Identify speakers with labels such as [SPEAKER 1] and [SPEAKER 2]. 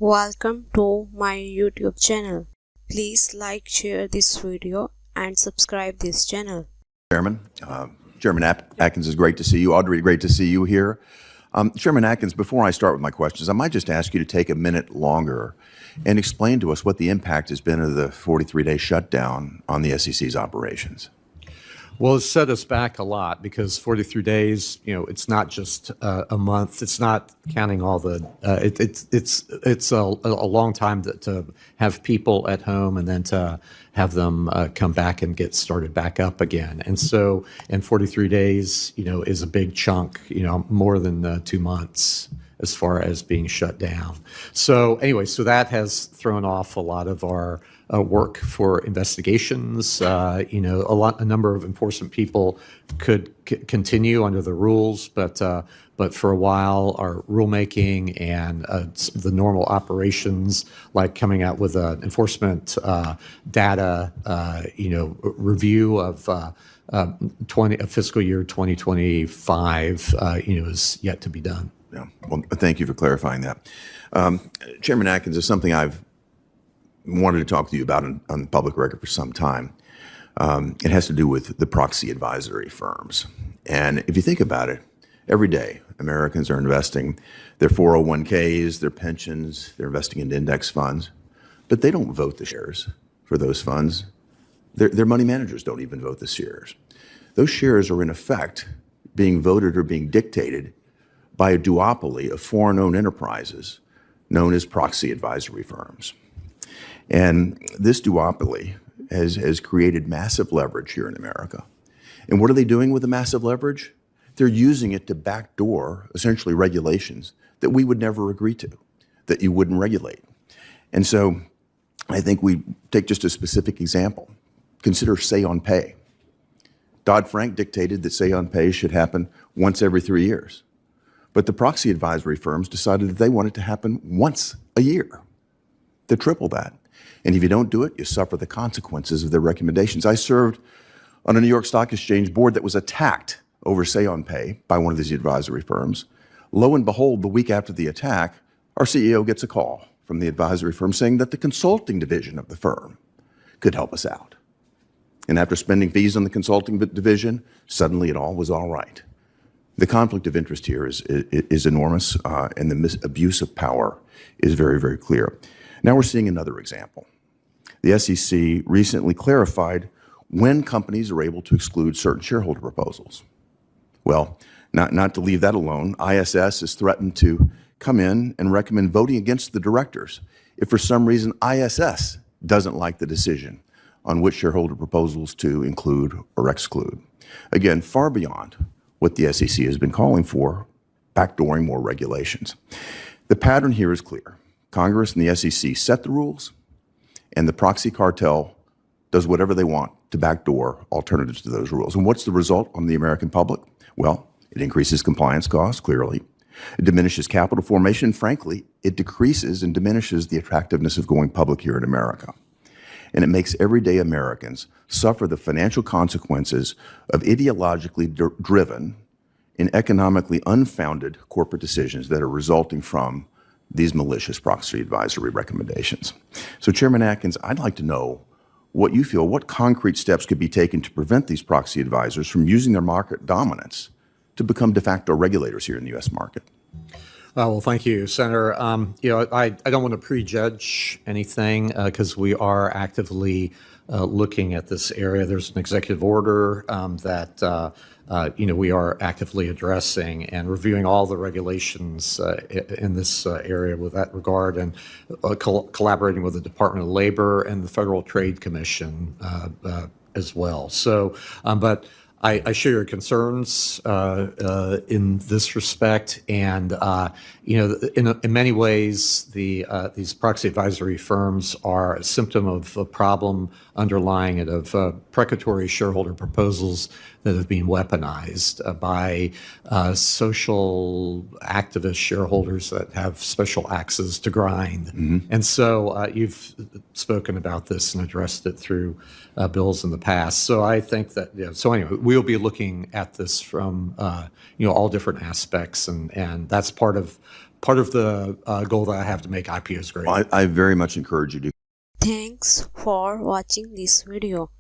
[SPEAKER 1] Welcome to my YouTube channel. Please like, share this video and subscribe this channel.
[SPEAKER 2] Chairman. Chairman Atkins, is great to see you. Audrey, great to see you here. Chairman Atkins, before I start with my questions, I might just ask you to take a minute longer and explain to us what the impact has been of the 43-day shutdown on the SEC's operations.
[SPEAKER 3] Well, it's set us back a lot because 43 days, it's not just a month. It's not counting all the. It's a long time to have people at home and then to have them come back and get started back up again. And so, in 43 days, is a big chunk. More than 2 months as far as being shut down. So anyway, that has thrown off a lot of our work for investigations. A number of enforcement people could continue under the rules, but for a while, our rulemaking and the normal operations, like coming out with an enforcement data, review of fiscal year 2025, is yet to be done.
[SPEAKER 2] Yeah. Well, thank you for clarifying that. Chairman Atkins, is something I've wanted to talk to you about on the public record for some time. It has to do with the proxy advisory firms. And if you think about it, every day Americans are investing their 401ks, their pensions, they're investing in index funds, but they don't vote the shares for those funds. Their money managers don't even vote the shares. Those shares are in effect being voted or being dictated by a duopoly of foreign-owned enterprises known as proxy advisory firms. And this duopoly has created massive leverage here in America. And what are they doing with the massive leverage? They're using it to backdoor, essentially, regulations that we would never agree to, that you wouldn't regulate. And so I think we take just a specific example. Consider say on pay. Dodd-Frank dictated that say on pay should happen once every 3 years. But the proxy advisory firms decided that they want it to happen once a year, to triple that. And if you don't do it, you suffer the consequences of their recommendations. I served on a New York Stock Exchange board that was attacked over say on pay by one of these advisory firms. Lo and behold, the week after the attack, our CEO gets a call from the advisory firm saying that the consulting division of the firm could help us out. And after spending fees on the consulting division, suddenly it all was all right. The conflict of interest here is enormous, and the abuse of power is very, very clear. Now we're seeing another example. The SEC recently clarified when companies are able to exclude certain shareholder proposals. Well, not to leave that alone, ISS has threatened to come in and recommend voting against the directors if for some reason ISS doesn't like the decision on which shareholder proposals to include or exclude. Again, far beyond what the SEC has been calling for, backdooring more regulations. The pattern here is clear. Congress and the SEC set the rules, and the proxy cartel does whatever they want to backdoor alternatives to those rules. And what's the result on the American public? Well, it increases compliance costs, clearly. It diminishes capital formation. And frankly, it decreases and diminishes the attractiveness of going public here in America. And it makes everyday Americans suffer the financial consequences of ideologically driven and economically unfounded corporate decisions that are resulting from these malicious proxy advisory recommendations. So, Chairman Atkins, I'd like to know what you feel, what concrete steps could be taken to prevent these proxy advisors from using their market dominance to become de facto regulators here in the U.S. market.
[SPEAKER 3] Well, thank you, Senator. I don't want to prejudge anything because we are actively looking at this area. There's an executive order that we are actively addressing and reviewing all the regulations in this area with that regard, and collaborating with the Department of Labor and the Federal Trade Commission as well. So, but I share your concerns in this respect, and in many ways, these proxy advisory firms are a symptom of a problem underlying it of precatory shareholder proposals that have been weaponized by social activist shareholders that have special axes to grind. Mm-hmm. And so you've spoken about this and addressed it through bills in the past. So I think that, so anyway, we'll be looking at this from, all different aspects, and that's part of part of the goal that I have to make IPOs great.
[SPEAKER 2] I very much encourage you to.
[SPEAKER 1] Thanks for watching this video.